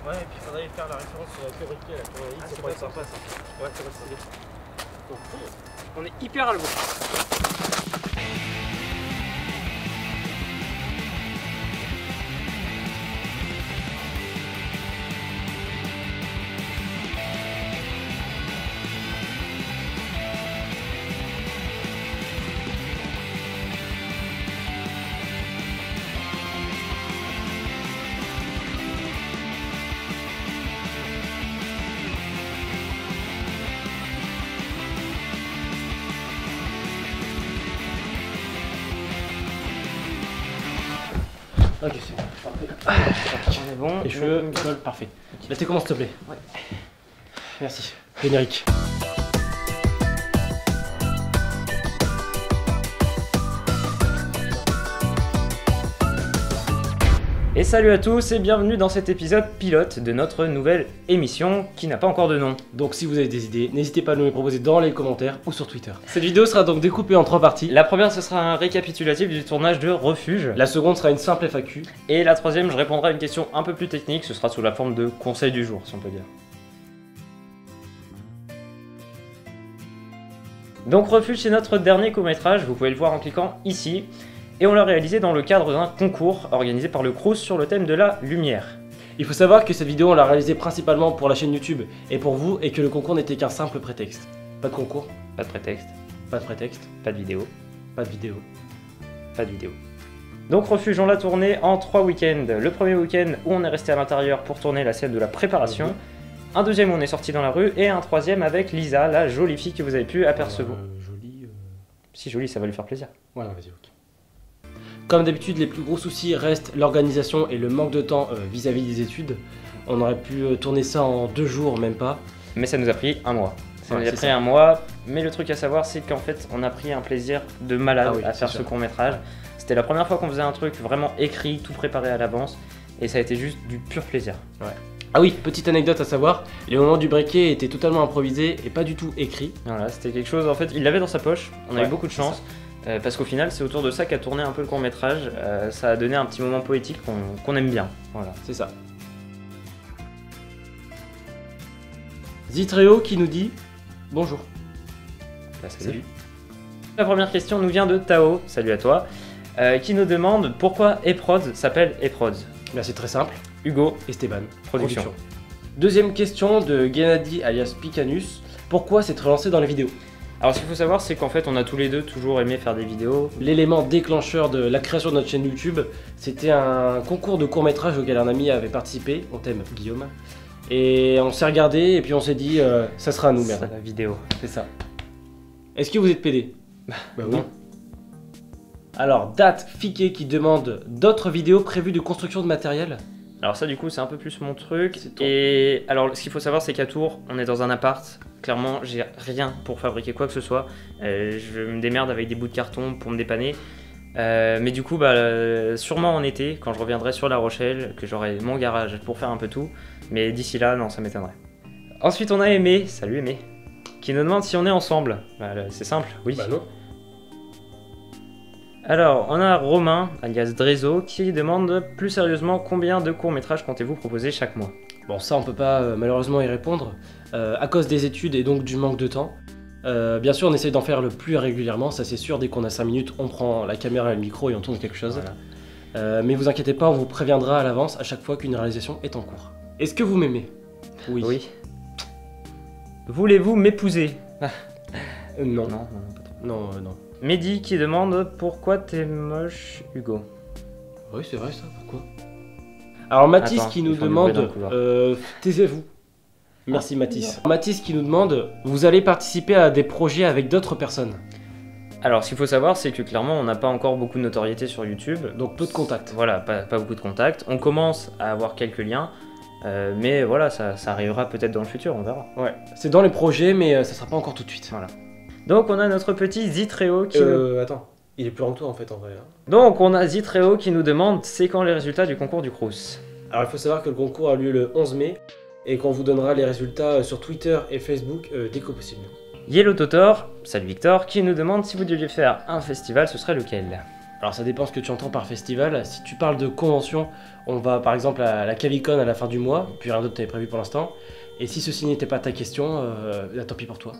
Ouais, et puis il faudrait faire la référence sur la Corriquet, la Corriquet, ça pourrait être sympa ça. Ouais, ça va stylé. Donc, on est hyper à le Ok, c'est parfait. On est bon. Les cheveux, col, parfait. Là, tu commences, s'il te plaît. Ouais. Merci. Générique. Et salut à tous et bienvenue dans cet épisode pilote de notre nouvelle émission qui n'a pas encore de nom. Donc, si vous avez des idées, n'hésitez pas à nous les proposer dans les commentaires ou sur Twitter. Cette vidéo sera donc découpée en 3 parties. La première, ce sera un récapitulatif du tournage de Refuge. La seconde sera une simple FAQ. Et la troisième, je répondrai à une question un peu plus technique, ce sera sous la forme de conseil du jour, si on peut dire. Donc Refuge, c'est notre dernier court-métrage, vous pouvez le voir en cliquant ici. Et on l'a réalisé dans le cadre d'un concours organisé par le Crous sur le thème de la lumière. Il faut savoir que cette vidéo, on l'a réalisée principalement pour la chaîne YouTube et pour vous, et que le concours n'était qu'un simple prétexte. Pas de concours, Pas de prétexte, pas de prétexte, pas de vidéo, pas de vidéo. pas de vidéo. Donc Refuge, on l'a tourné en 3 week-ends. Le premier week-end où on est resté à l'intérieur pour tourner la scène de la préparation. Un deuxième où on est sorti dans la rue. Et un troisième avec Lisa, la jolie fille que vous avez pu apercevoir. Jolie. Si jolie, ça va lui faire plaisir. Ouais, vas-y, ok. Comme d'habitude, les plus gros soucis restent l'organisation et le manque de temps vis-à-vis des études. On aurait pu tourner ça en 2 jours, même pas. Mais ça nous a pris un mois. Ça Ouais, nous a c'est pris ça. un mois. Mais le truc à savoir, c'est qu'en fait, on a pris un plaisir de malade Ah oui, à c'est faire sûr. ce court-métrage. C'était la première fois qu'on faisait un truc vraiment écrit, tout préparé à l'avance. Et ça a été juste du pur plaisir. Ah oui, petite anecdote à savoir, les moments du briquet étaient totalement improvisés et pas du tout écrits. Voilà, c'était quelque chose, en fait, il l'avait dans sa poche. On a eu Ouais, beaucoup de c'est chance. Parce qu'au final, c'est autour de ça qu'a tourné un peu le court-métrage. Ça a donné un petit moment poétique qu'on aime bien. Voilà. C'est ça. Zitreo qui nous dit bonjour. Bah, salut. La première question nous vient de Tao, salut à toi, qui nous demande pourquoi Eprod s'appelle Eprod. Là c'est très simple. Hugo, Esteban. production. Deuxième question de Gennady alias Picanus. Pourquoi s'être lancé dans les vidéos? Alors ce qu'il faut savoir, c'est qu'en fait, on a tous les deux toujours aimé faire des vidéos. L'élément déclencheur de la création de notre chaîne YouTube, c'était un concours de court-métrage auquel un ami avait participé. On t'aime, Guillaume. Et on s'est regardé et puis on s'est dit, ça sera à nous, C'est merde. la vidéo. C'est ça. Est-ce que vous êtes PD? Bah oui. non. Alors, Date Fiquet qui demande d'autres vidéos prévues de construction de matériel. Alors ça, du coup, c'est un peu plus mon truc. C'est ton- Et alors, ce qu'il faut savoir, c'est qu'à Tours, on est dans un appart. Clairement, j'ai rien pour fabriquer quoi que ce soit. Je me démerde avec des bouts de carton pour me dépanner. Mais du coup, sûrement en été, quand je reviendrai sur La Rochelle, que j'aurai mon garage pour faire un peu tout. Mais d'ici là, non, ça m'étonnerait. Ensuite, on a Aimé, salut Aimé, qui nous demande si on est ensemble. C'est simple, oui. Bah non. Alors, on a Romain, alias Drezo, qui demande plus sérieusement combien de courts-métrages comptez-vous proposer chaque mois. Bon, ça on peut pas malheureusement y répondre, à cause des études et donc du manque de temps. Bien sûr, on essaie d'en faire le plus régulièrement, ça c'est sûr, dès qu'on a 5 minutes, on prend la caméra et le micro et on tourne quelque chose. Voilà. Mais vous inquiétez pas, on vous préviendra à l'avance à chaque fois qu'une réalisation est en cours. Est-ce que vous m'aimez? Oui. Oui. Voulez-vous m'épouser? Non. Non, pas trop. Non, non. Mehdi qui demande pourquoi t'es moche, Hugo. Oui, c'est vrai ça, pourquoi? Alors Mathis Attends, qui ils nous font du bruit dans demande... le couloir. Taisez-vous. Merci Mathis. Mathis qui nous demande, vous allez participer à des projets avec d'autres personnes. Alors, ce qu'il faut savoir, c'est que clairement, on n'a pas encore beaucoup de notoriété sur YouTube. Donc peu de contacts. Voilà, pas beaucoup de contacts. On commence à avoir quelques liens. Mais voilà, ça arrivera peut-être dans le futur, on verra. Ouais, c'est dans les projets, mais ça sera pas encore tout de suite. Voilà. Donc on a notre petit Zitreo qui Attends, il est plus grand que toi en fait en vrai. Donc on a Zitreo qui nous demande c'est quand les résultats du concours du Crous. Alors il faut savoir que le concours a lieu le 11 mai et qu'on vous donnera les résultats sur Twitter et Facebook dès que possible. Yellow Totor, salut Victor, qui nous demande si vous deviez faire un festival, ce serait lequel? Alors ça dépend ce que tu entends par festival. Si tu parles de convention, on va par exemple à la Calicon à la fin du mois, puis rien d'autre n'est prévu pour l'instant. Et si ceci n'était pas ta question, tant pis pour toi.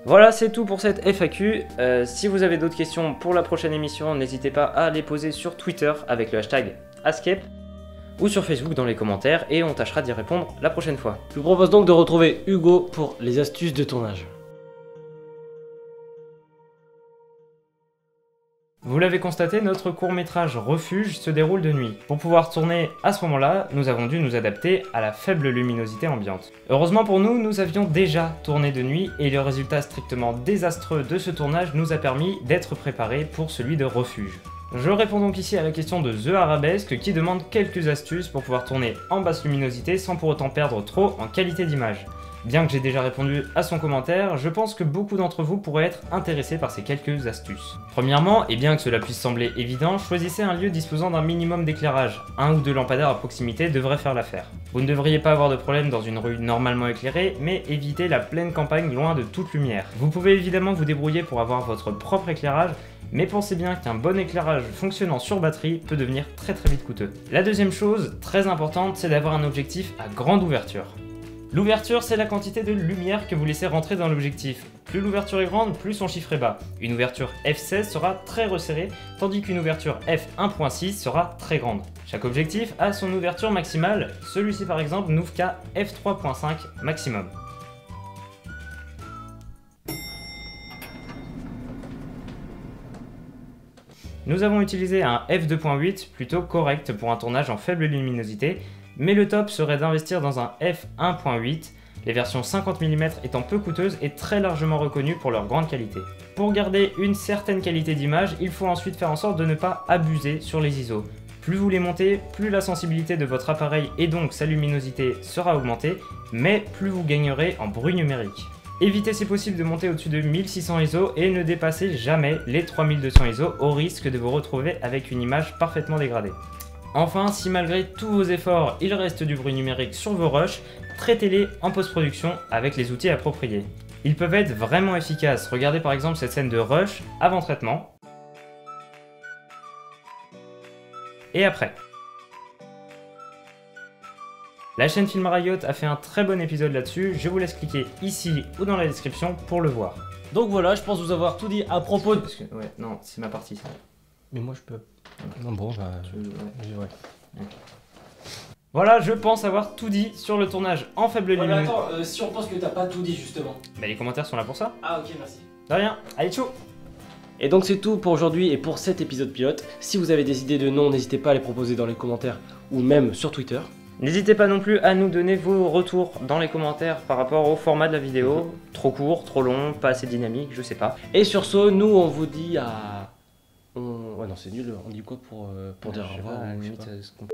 Voilà, c'est tout pour cette FAQ. Si vous avez d'autres questions pour la prochaine émission, n'hésitez pas à les poser sur Twitter avec le hashtag Askep ou sur Facebook dans les commentaires et on tâchera d'y répondre la prochaine fois. Je vous propose donc de retrouver Hugo pour les astuces de tournage. Vous l'avez constaté, notre court-métrage Refuge se déroule de nuit. Pour pouvoir tourner à ce moment-là, nous avons dû nous adapter à la faible luminosité ambiante. Heureusement pour nous, nous avions déjà tourné de nuit et le résultat strictement désastreux de ce tournage nous a permis d'être préparés pour celui de Refuge. Je réponds donc ici à la question de The Arabesque qui demande quelques astuces pour pouvoir tourner en basse luminosité sans pour autant perdre trop en qualité d'image. Bien que j'ai déjà répondu à son commentaire, je pense que beaucoup d'entre vous pourraient être intéressés par ces quelques astuces. Premièrement, et bien que cela puisse sembler évident, choisissez un lieu disposant d'un minimum d'éclairage. 1 ou 2 lampadaires à proximité devraient faire l'affaire. Vous ne devriez pas avoir de problème dans une rue normalement éclairée, mais évitez la pleine campagne loin de toute lumière. Vous pouvez évidemment vous débrouiller pour avoir votre propre éclairage, mais pensez bien qu'un bon éclairage fonctionnant sur batterie peut devenir très vite coûteux. La deuxième chose, très importante, c'est d'avoir un objectif à grande ouverture. L'ouverture, c'est la quantité de lumière que vous laissez rentrer dans l'objectif. Plus l'ouverture est grande, plus son chiffre est bas. Une ouverture f16 sera très resserrée, tandis qu'une ouverture f1.6 sera très grande. Chaque objectif a son ouverture maximale, celui-ci par exemple n'ouvre qu'à f3.5 maximum. Nous avons utilisé un f2.8 plutôt correct pour un tournage en faible luminosité, mais le top serait d'investir dans un f1.8, les versions 50 mm étant peu coûteuses et très largement reconnues pour leur grande qualité. Pour garder une certaine qualité d'image, il faut ensuite faire en sorte de ne pas abuser sur les ISO. Plus vous les montez, plus la sensibilité de votre appareil et donc sa luminosité sera augmentée, mais plus vous gagnerez en bruit numérique. Évitez si possible de monter au-dessus de 1600 ISO et ne dépassez jamais les 3200 ISO au risque de vous retrouver avec une image parfaitement dégradée. Enfin, si malgré tous vos efforts, il reste du bruit numérique sur vos rushs, traitez-les en post-production avec les outils appropriés. Ils peuvent être vraiment efficaces. Regardez par exemple cette scène de rush avant traitement et après. La chaîne Filmora Yacht a fait un très bon épisode là-dessus, je vous laisse cliquer ici ou dans la description pour le voir. Donc voilà, je pense vous avoir tout dit à propos de... Ouais, non, c'est ma partie ça. Mais moi je peux. Non bon, bah... Ouais. Voilà, je pense avoir tout dit sur le tournage en faible luminosité. Ouais, mais attends, si on pense que t'as pas tout dit justement. Bah les commentaires sont là pour ça. Ah ok, merci. De rien, allez ciao. Et donc c'est tout pour aujourd'hui et pour cet épisode pilote. Si vous avez des idées de noms, n'hésitez pas à les proposer dans les commentaires ou même sur Twitter. N'hésitez pas non plus à nous donner vos retours dans les commentaires par rapport au format de la vidéo. Trop court, trop long, pas assez dynamique, je sais pas. Et sur ce, nous on vous dit à... Ouais non c'est nul, on dit quoi pour dire au revoir, à la ou je sais limite, pas. ce qu'on